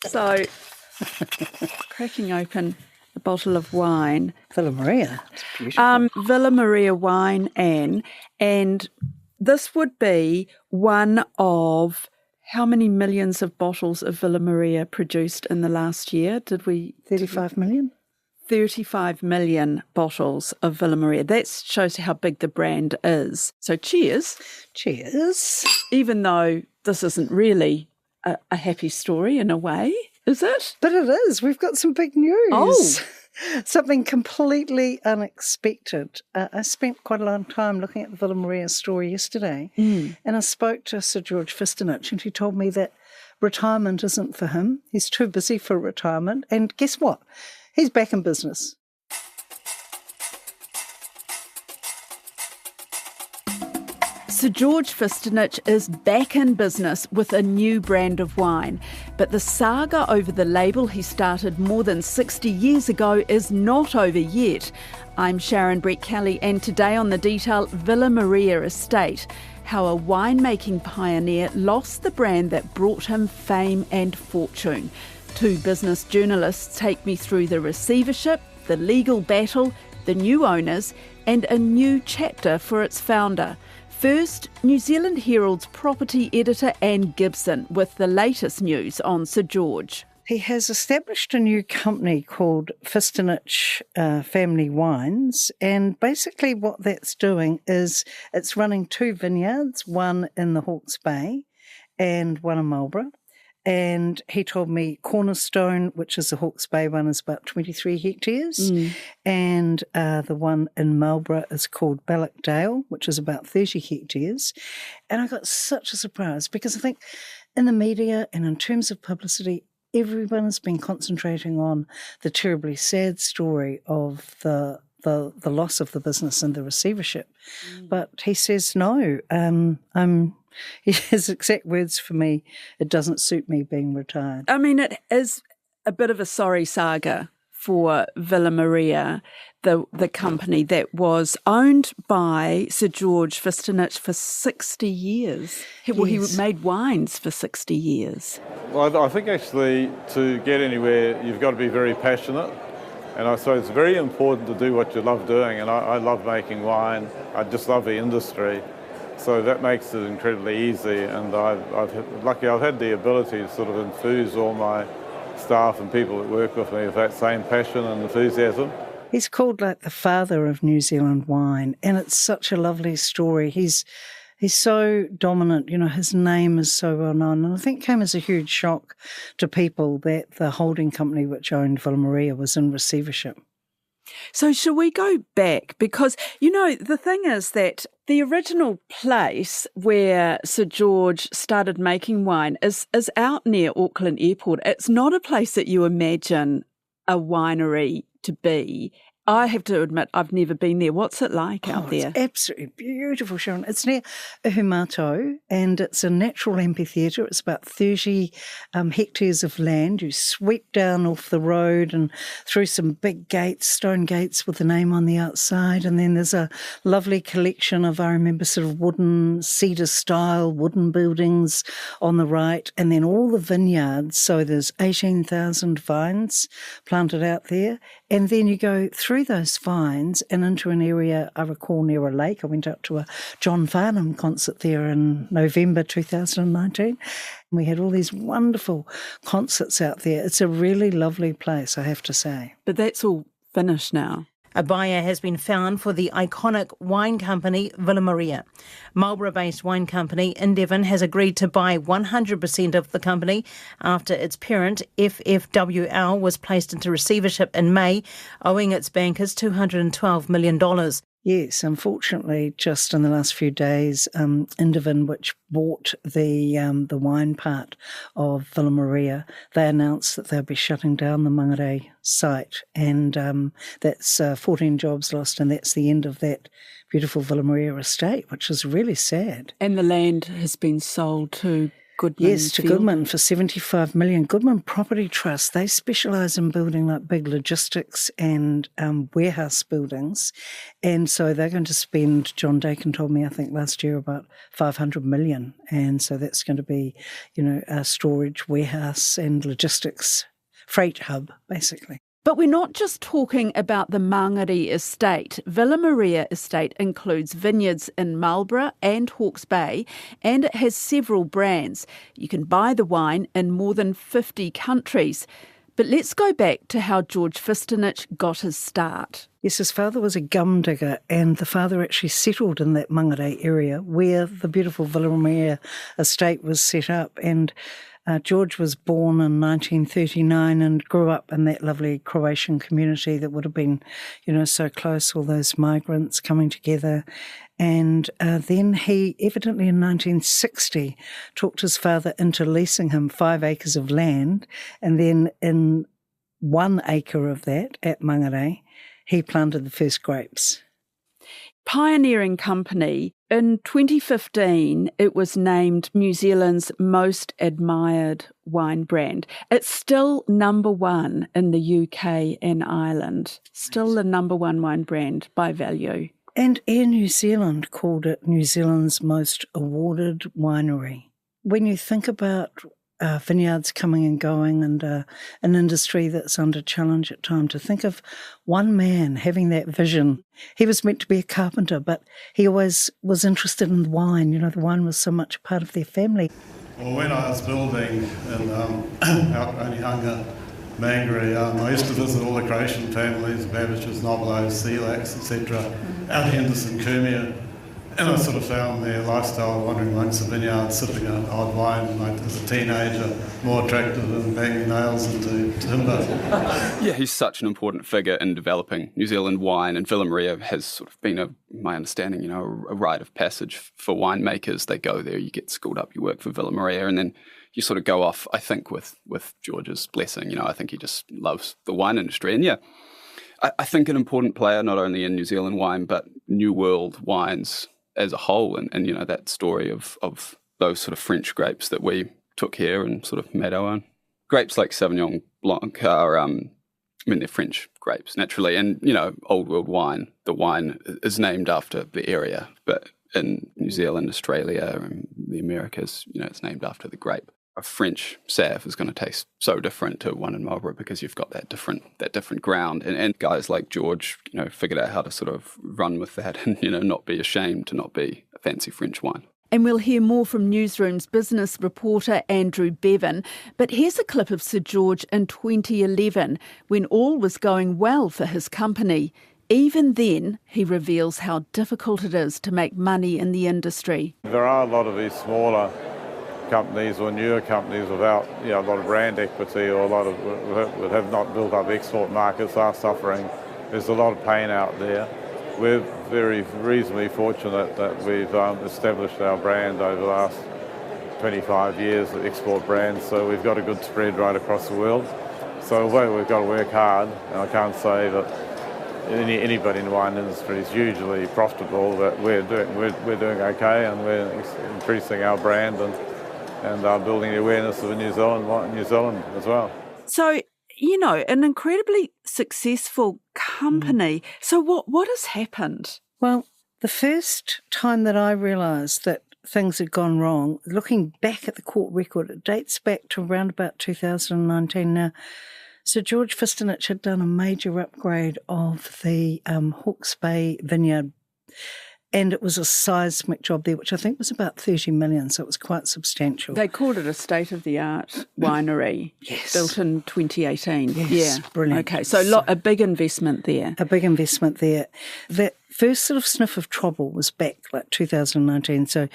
So, cracking open a bottle of wine. Villa Maria. It's beautiful. Villa Maria wine, Anne. And this would be one of how many millions of bottles of Villa Maria produced in the last year? 35 million? 35 million bottles of Villa Maria. That shows how big the brand is. So cheers. Cheers. Even though this isn't really a happy story in a way, is it? But it is. We've got some big news. Oh. Something completely unexpected. I spent quite a long time looking at the Villa Maria story yesterday, and I spoke to Sir George Fistenich, and he told me that retirement isn't for him. He's too busy for retirement. And guess what? He's back in business. Sir George Fistenich is back in business with a new brand of wine, but the saga over the label he started more than 60 years ago is not over yet. I'm Sharon Brett-Kelly, and today on The Detail, Villa Maria Estate, how a winemaking pioneer lost the brand that brought him fame and fortune. Two business journalists take me through the receivership, the legal battle, the new owners, and a new chapter for its founder. First, New Zealand Herald's property editor Anne Gibson with the latest news on Sir George. He has established a new company called Fistenich Family Wines, and basically what that's doing is it's running two vineyards, one in the Hawke's Bay and one in Marlborough. And he told me Cornerstone, which is the Hawke's Bay one, is about 23 hectares. And the one in Marlborough is called Ballockdale, which is about 30 hectares. And I got such a surprise because I think in the media and in terms of publicity, everyone has been concentrating on the terribly sad story of the loss of the business and the receivership. But he says, no, his exact words for me, it doesn't suit me being retired. I mean, it is a bit of a sorry saga for Villa Maria, the company that was owned by Sir George Fistenich for 60 years. He made wines for 60 years. Well, I think actually to get anywhere, you've got to be very passionate. And so it's very important to do what you love doing. And I love making wine. I just love the industry. So that makes it incredibly easy. And I've had the ability to sort of infuse all my staff and people that work with me with that same passion and enthusiasm. He's called like the father of New Zealand wine, and it's such a lovely story. He's so dominant, his name is so well known. And I think it came as a huge shock to people that the holding company which owned Villa Maria was in receivership. So shall we go back? Because, the thing is that the original place where Sir George started making wine is out near Auckland Airport. It's not a place that you imagine a winery to be. I have to admit, I've never been there. What's it like out there? It's absolutely beautiful, Sharon. It's near Uhumato, and it's a natural amphitheatre. It's about 30 hectares of land. You sweep down off the road and through some big gates, stone gates with the name on the outside, and then there's a lovely collection of, I remember, sort of wooden, cedar-style wooden buildings on the right, and then all the vineyards. So there's 18,000 vines planted out there, and then you go through those vines and into an area, I recall, near a lake. I went up to a John Farnham concert there in November 2019. We had all these wonderful concerts out there. It's a really lovely place, I have to say. But that's all finished now. A buyer has been found for the iconic wine company Villa Maria. Marlborough-based wine company Indevon has agreed to buy 100% of the company after its parent FFWL was placed into receivership in May, owing its bankers $212 million. Yes, unfortunately, just in the last few days, Indevon, which bought the wine part of Villa Maria, they announced that they'll be shutting down the Mangere site, and that's 14 jobs lost, and that's the end of that beautiful Villa Maria estate, which is really sad. And the land has been sold to Goodman Yes, to Field. Goodman for 75 million. Goodman Property Trust, they specialise in building like big logistics and warehouse buildings. And so they're going to spend, John Dakin told me, I think last year, about 500 million. And so that's going to be, a storage, warehouse and logistics freight hub, basically. But we're not just talking about the Mangere estate. Villa Maria estate includes vineyards in Marlborough and Hawke's Bay, and it has several brands. You can buy the wine in more than 50 countries. But let's go back to how George Fistonich got his start. Yes, his father was a gum digger, and the father actually settled in that Mangere area where the beautiful Villa Maria estate was set up. And George was born in 1939 and grew up in that lovely Croatian community that would have been, so close, all those migrants coming together. And then he evidently in 1960 talked his father into leasing him 5 acres of land, and then in 1 acre of that at Mangere, he planted the first grapes. Pioneering company. In 2015, it was named New Zealand's most admired wine brand. It's still number 1 in the UK and Ireland. Still the number 1 wine brand by value. And Air New Zealand called it New Zealand's most awarded winery. When you think about vineyards coming and going and an industry that's under challenge at times, to think of one man having that vision. He was meant to be a carpenter, but he always was interested in wine. The wine was so much a part of their family. Well, when I was building in out Onehunga, Mangere, I used to visit all the Croatian families, Babbages, Nobelos, Selaks, etc., out Henderson, Kermia. And I sort of found their lifestyle wandering amongst the vineyard, sipping an odd wine like, as a teenager, more attractive than banging nails into timber. Yeah, he's such an important figure in developing New Zealand wine, and Villa Maria has sort of been, my understanding, a rite of passage for winemakers. They go there, you get schooled up, you work for Villa Maria, and then you sort of go off, I think, with George's blessing. I think he just loves the wine industry. And yeah, I think an important player, not only in New Zealand wine, but New World wines as a whole, and that story of those sort of French grapes that we took here and sort of made our own. Grapes like Sauvignon Blanc are, they're French grapes, naturally, and, Old World wine, the wine is named after the area, but in New Zealand, Australia, and the Americas, it's named after the grape. A French Sauv is going to taste so different to one in Marlborough because you've got that different ground. And guys like George, figured out how to sort of run with that and, not be ashamed to not be a fancy French wine. And we'll hear more from Newsroom's business reporter Andrew Bevan. But here's a clip of Sir George in 2011 when all was going well for his company. Even then, he reveals how difficult it is to make money in the industry. There are a lot of these smaller companies or newer companies without a lot of brand equity or a lot of that have not built up export markets are suffering. There's a lot of pain out there. We're very reasonably fortunate that we've established our brand over the last 25 years, the export brand, so we've got a good spread right across the world. So we've got to work hard, and I can't say that anybody in the wine industry is hugely profitable, but we're doing okay, and we're increasing our brand and building the awareness of New Zealand as well. So, an incredibly successful company. So what has happened? Well, the first time that I realised that things had gone wrong, looking back at the court record, it dates back to around about 2019 now. Sir George Fistonich had done a major upgrade of the Hawke's Bay vineyard, and it was a seismic job there, which I think was about 30 million, so it was quite substantial. They called it a state-of-the-art winery. Yes. Built in 2018. Yes, yeah. brilliant. Okay, so a big investment there. A big investment there. That first sort of sniff of trouble was back like 2019, so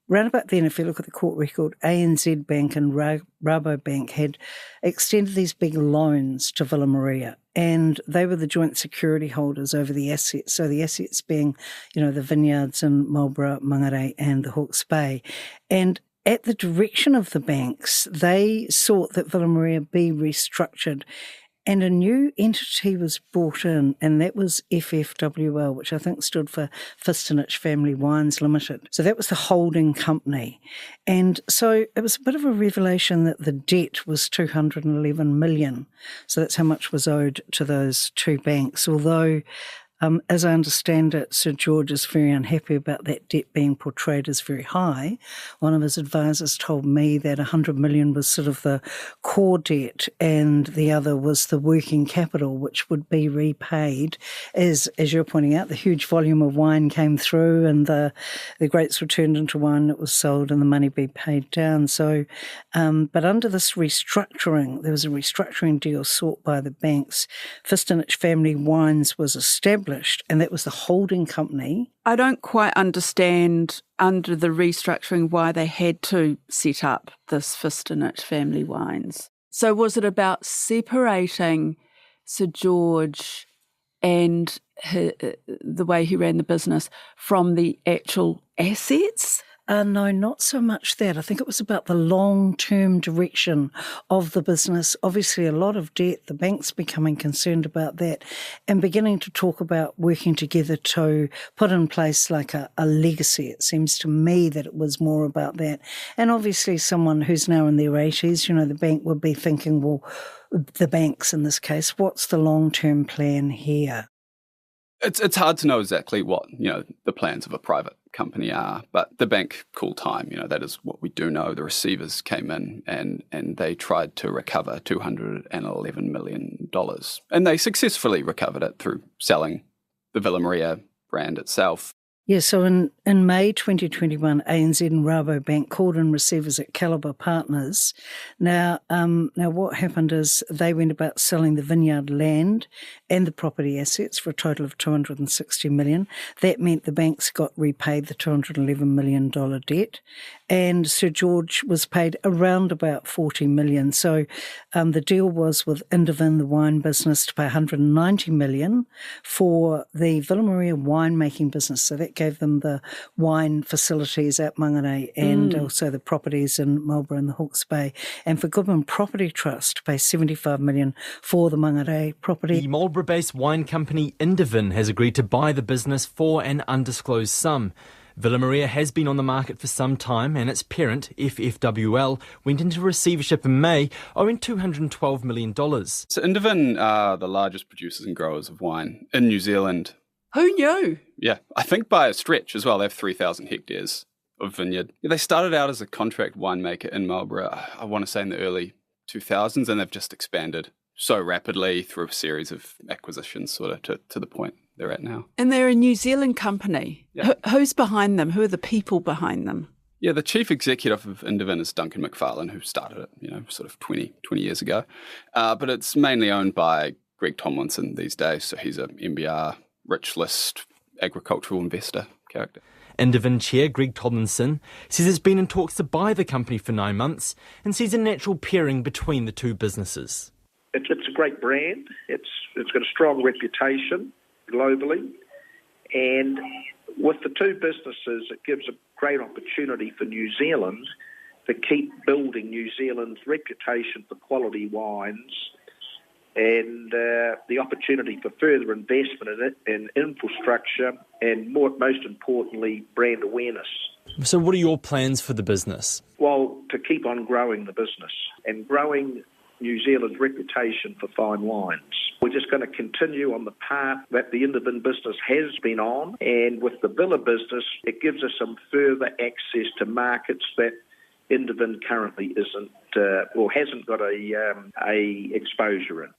round about then, if you look at the court record, ANZ Bank and Rabobank had extended these big loans to Villa Maria, and they were the joint security holders over the assets. So the assets being, the vineyards in Marlborough, Mangere and the Hawke's Bay. And at the direction of the banks, they sought that Villa Maria be restructured And a new entity was brought in, and that was FFWL, which I think stood for Fistonich Family Wines Limited. So that was the holding company. And so it was a bit of a revelation that the debt was $211 million. So that's how much was owed to those two banks, although as I understand it, Sir George is very unhappy about that debt being portrayed as very high. One of his advisors told me that $100 million was sort of the core debt and the other was the working capital, which would be repaid as you're pointing out, the huge volume of wine came through and the grapes were turned into wine that was sold and the money be paid down. So, but under this restructuring, there was a restructuring deal sought by the banks. Fistonich Family Wines was established, and that was the holding company. I don't quite understand under the restructuring why they had to set up this Fistonich Family Wines. So was it about separating Sir George and the way he ran the business from the actual assets? No, not so much that. I think it was about the long-term direction of the business. Obviously, a lot of debt, the banks becoming concerned about that and beginning to talk about working together to put in place like a legacy. It seems to me that it was more about that. And obviously someone who's now in their 80s, the bank would be thinking, well, the banks in this case, what's the long-term plan here? It's hard to know exactly what, the plans of a private company are, but the bank called time, that is what we do know. The receivers came in and they tried to recover $211 million. And they successfully recovered it through selling the Villa Maria brand itself. Yeah, so in May 2021, ANZ and Rabobank called in receivers at Calibre Partners. Now what happened is they went about selling the vineyard land and the property assets for a total of $260 million. That meant the banks got repaid the $211 million debt, and Sir George was paid around about $40 million. So the deal was with Indivin, the wine business, to pay $190 million for the Villa Maria winemaking business. So that gave them the wine facilities at Mangere and also the properties in Marlborough and the Hawke's Bay. And for Goodman Property Trust to pay $75 million for the Mangere property. The Marlborough-based wine company Indivin has agreed to buy the business for an undisclosed sum. Villa Maria has been on the market for some time, and its parent, FFWL, went into receivership in May, owing $212 million. So Indivin are the largest producers and growers of wine in New Zealand. Who knew? Yeah, I think by a stretch as well. They have 3,000 hectares of vineyard. They started out as a contract winemaker in Marlborough, I want to say in the early 2000s, and they've just expanded so rapidly through a series of acquisitions sort of to the point they're at now. And they're a New Zealand company. Yeah. Who's behind them? Who are the people behind them? Yeah, the chief executive of Indivin is Duncan McFarlane, who started it, sort of 20 years ago. But it's mainly owned by Greg Tomlinson these days, so he's a MBR, rich list, agricultural investor character. Indivin chair Greg Tomlinson says it's been in talks to buy the company for 9 months and sees a natural pairing between the two businesses. It's a great brand. It's got a strong reputation globally, and with the two businesses, it gives a great opportunity for New Zealand to keep building New Zealand's reputation for quality wines, and the opportunity for further investment in it, in infrastructure, and most importantly, brand awareness. So what are your plans for the business? Well, to keep on growing the business and growing New Zealand's reputation for fine wines. We're just going to continue on the path that the Indivin business has been on, and with the Villa business, it gives us some further access to markets that Indivin currently isn't or hasn't got a exposure in.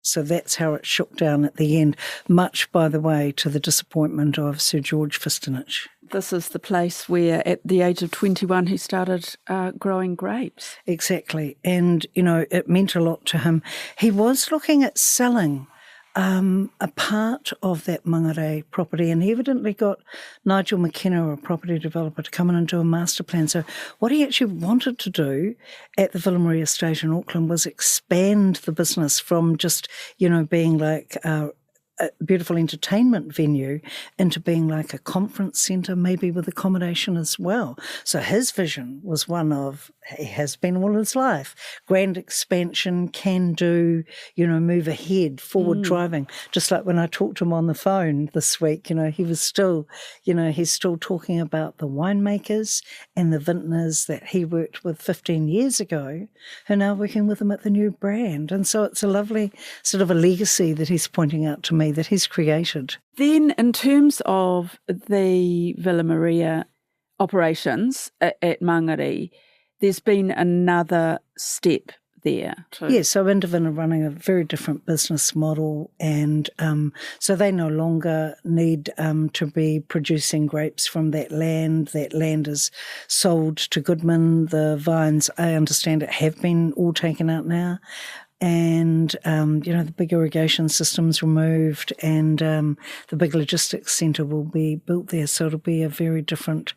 So that's how it shook down at the end, much, by the way, to the disappointment of Sir George Fistonich. This is the place where, at the age of 21, he started growing grapes. Exactly. And, it meant a lot to him. He was looking at selling a part of that Mangere property, and he evidently got Nigel McKenna, a property developer, to come in and do a master plan. So what he actually wanted to do at the Villa Maria estate in Auckland was expand the business from just, being like a beautiful entertainment venue into being like a conference centre, maybe with accommodation as well. So his vision was one of he has been all his life. Grand expansion, can do, move ahead, forward driving. Just like when I talked to him on the phone this week, he was still, he's still talking about the winemakers and the vintners that he worked with 15 years ago who are now working with him at the new brand. And so it's a lovely sort of a legacy that he's pointing out to me that he's created. Then in terms of the Villa Maria operations at Mangere, there's been another step there too. Yeah, so Indivin are running a very different business model, and so they no longer need to be producing grapes from that land. That land is sold to Goodman. The vines, I understand it, have been all taken out now. And, the big irrigation system's removed, and the big logistics centre will be built there. So it'll be a very different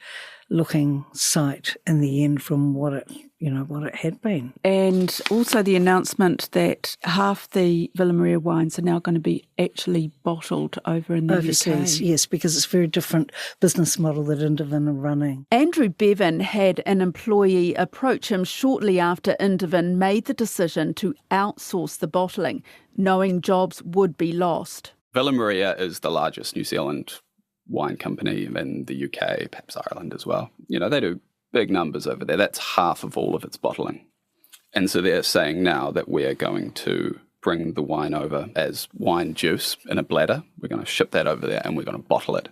looking site in the end from what it had been. And also the announcement that half the Villa Maria wines are now going to be actually bottled over in the overseas, UK. Yes, because it's a very different business model that Indivin are running. Andrew Bevan had an employee approach him shortly after Indivin made the decision to outsource the bottling, knowing jobs would be lost. Villa Maria is the largest New Zealand wine company in the UK, perhaps Ireland as well. They do big numbers over there. That's half of all of its bottling. And so they're saying now that we're going to bring the wine over as wine juice in a bladder. We're going to ship that over there and we're going to bottle it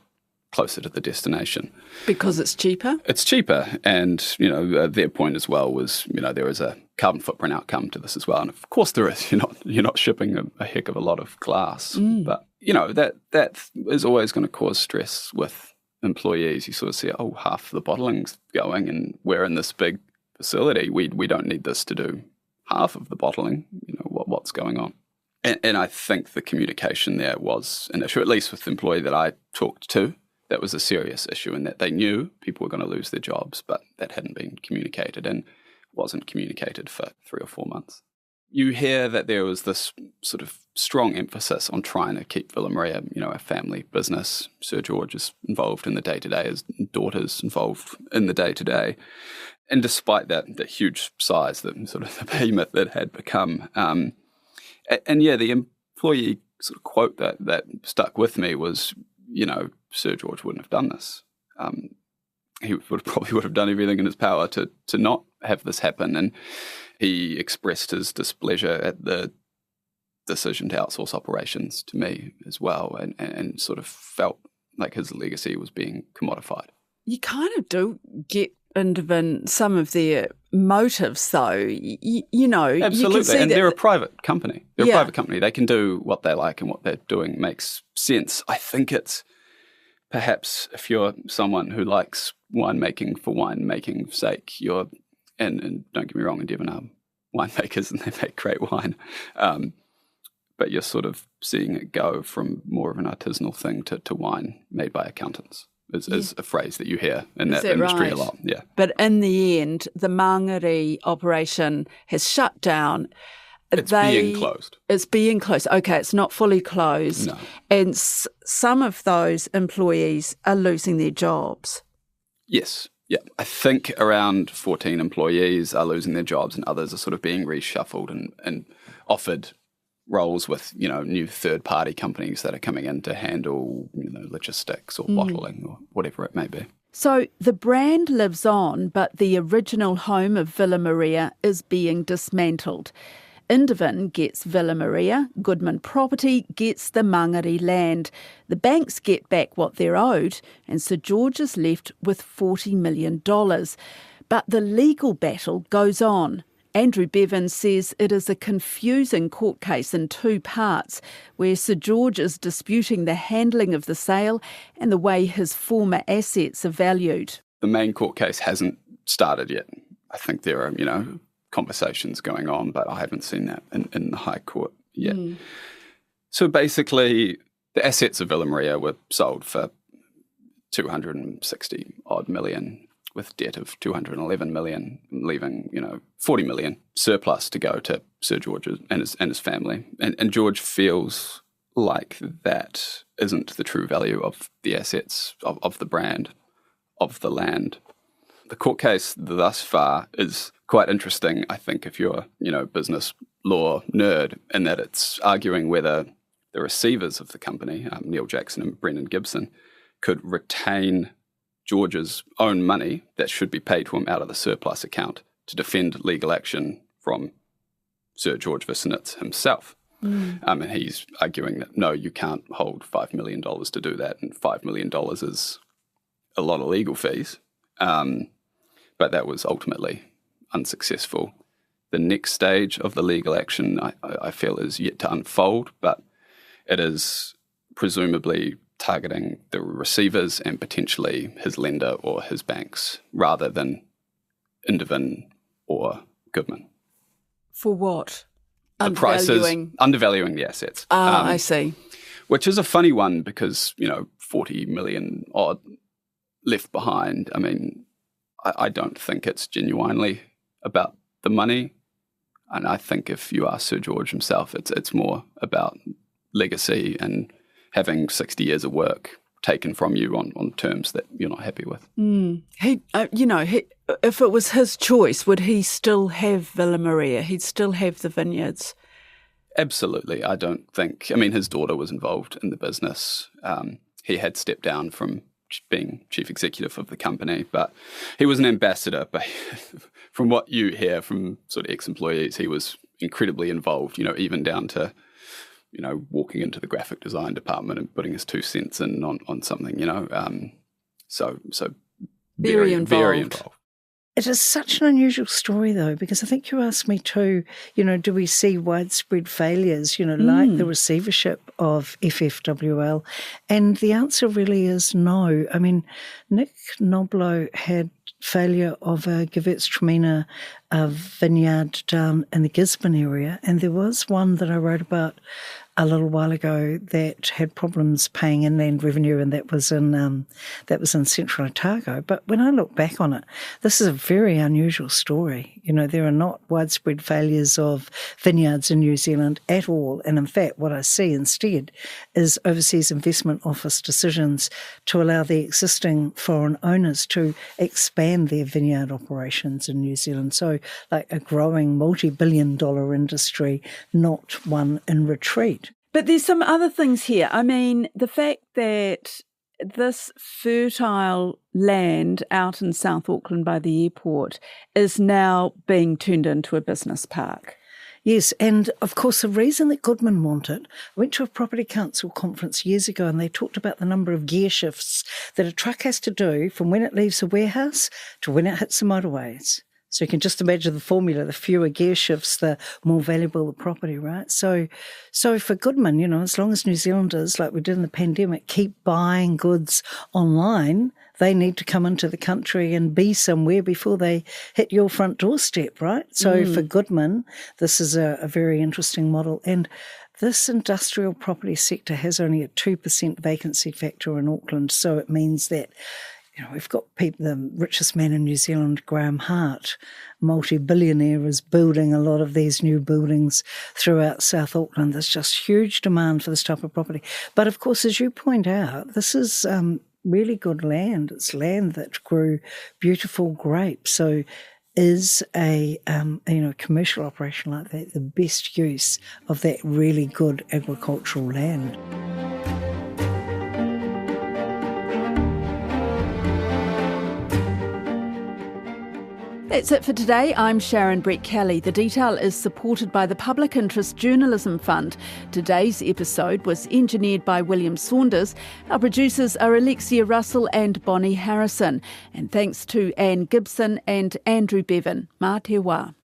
closer to the destination. Because it's cheaper? It's cheaper. And, their point as well was, there is a carbon footprint outcome to this as well. And of course there is. You're not shipping a heck of a lot of glass. But, that is always going to cause stress with employees. You sort of see, half the bottling's going and we're in this big facility. We don't need this to do half of the bottling. What's going on? And I think the communication there was an issue, at least with the employee that I talked to. That was a serious issue, in that they knew people were going to lose their jobs, but that hadn't been communicated and wasn't communicated for 3 or 4 months. You hear that there was this sort of strong emphasis on trying to keep Villa Maria, a family business. Sir George is involved in the day-to-day, his daughter's involved in the day-to-day. And despite that huge size, the sort of the behemoth that had become, the employee sort of quote that stuck with me was, Sir George wouldn't have done this. He probably would have done everything in his power to not have this happen. And he expressed his displeasure at the decision to outsource operations to me as well, and sort of felt like his legacy was being commodified. You kind of do get into some of their motives, though. Absolutely, you can see and that they're a private company. They're a private company. They can do what they like, and what they're doing makes sense. I think it's perhaps if you're someone who likes winemaking for winemaking's sake, and don't get me wrong, Devon are winemakers and they make great wine, but you're sort of seeing it go from more of an artisanal thing to wine made by accountants. Is a phrase that you hear in that industry a lot. Yeah. But in the end, the Mangere operation has shut down. It's being closed. It's being closed. Okay, it's not fully closed. No. And some of those employees are losing their jobs. Yes. Yeah. I think around 14 employees are losing their jobs, and others are sort of being reshuffled and offered roles with, new third-party companies that are coming in to handle, logistics or bottling or whatever it may be. So the brand lives on, but the original home of Villa Maria is being dismantled. Indivin gets Villa Maria, Goodman Property gets the Mangere land. The banks get back what they're owed, and Sir George is left with $40 million. But the legal battle goes on. Andrew Bevan says it is a confusing court case in 2 parts, where Sir George is disputing the handling of the sale and the way his former assets are valued. The main court case hasn't started yet. I think there are, conversations going on, but I haven't seen that in the High Court yet. So basically, the assets of Villa Maria were sold for 260 odd million, with debt of 211 million, leaving, 40 million surplus to go to Sir George and his family. And George feels like that isn't the true value of the assets, of the brand, of the land. the court case thus far is quite interesting, I think, if you're, business law nerd, in that it's arguing whether the receivers of the company, Neil Jackson and Brendan Gibson, could retain George's own money that should be paid to him out of the surplus account to defend legal action from Sir George Vissonitz himself. And he's arguing that, no, you can't hold $5 million to do that, and $5 million is a lot of legal fees. But that was ultimately unsuccessful. The next stage of the legal action, I feel, is yet to unfold, but it is presumably targeting the receivers and potentially his lender or his banks, rather than Indevin or Goodman. For what? The prices, undervaluing the assets. I see. Which is a funny one because, 40 million odd left behind. I mean, I don't think it's genuinely about the money. And I think if you ask Sir George himself, it's more about legacy and having 60 years of work taken from you on terms that you're not happy with. If it was his choice, would he still have Villa Maria? He'd still have the vineyards? Absolutely. I don't think... his daughter was involved in the business. He had stepped down from being chief executive of the company, but he was an ambassador. But from what you hear from sort of ex-employees, he was incredibly involved, even down to, walking into the graphic design department and putting his 2 cents in on something, So very involved. Very involved. It is such an unusual story, though, because I think you asked me too, do we see widespread failures, like the receivership of FFWL? And the answer really is no. Nick Noblo had failure of a Gewürztraminer vineyard down in the Gisborne area, and there was one that I wrote about a little while ago that had problems paying inland revenue, and that was in Central Otago. But when I look back on it, this is a very unusual story. There are not widespread failures of vineyards in New Zealand at all. And in fact, what I see instead is Overseas Investment Office decisions to allow the existing foreign owners to expand their vineyard operations in New Zealand. So like a growing multi-billion-dollar industry, not one in retreat. But there's some other things here. The fact that this fertile land out in South Auckland by the airport is now being turned into a business park. Yes, and of course the reason that Goodman wanted, I went to a property council conference years ago and they talked about the number of gear shifts that a truck has to do from when it leaves a warehouse to when it hits the motorways. So you can just imagine the formula, the fewer gear shifts, the more valuable the property, right? So for Goodman, as long as New Zealanders, like we did in the pandemic, keep buying goods online, they need to come into the country and be somewhere before they hit your front doorstep, right? So for Goodman, this is a very interesting model. And this industrial property sector has only a 2% vacancy factor in Auckland. So it means that we've got people, the richest man in New Zealand, Graham Hart, multi-billionaire, is building a lot of these new buildings throughout South Auckland. There's just huge demand for this type of property. But of course, as you point out, this is really good land. It's land that grew beautiful grapes. So is a commercial operation like that the best use of that really good agricultural land? That's it for today. I'm Sharon Brett-Kelly. The Detail is supported by the Public Interest Journalism Fund. Today's episode was engineered by William Saunders. Our producers are Alexia Russell and Bonnie Harrison. And thanks to Anne Gibson and Andrew Bevan. Mā te wā.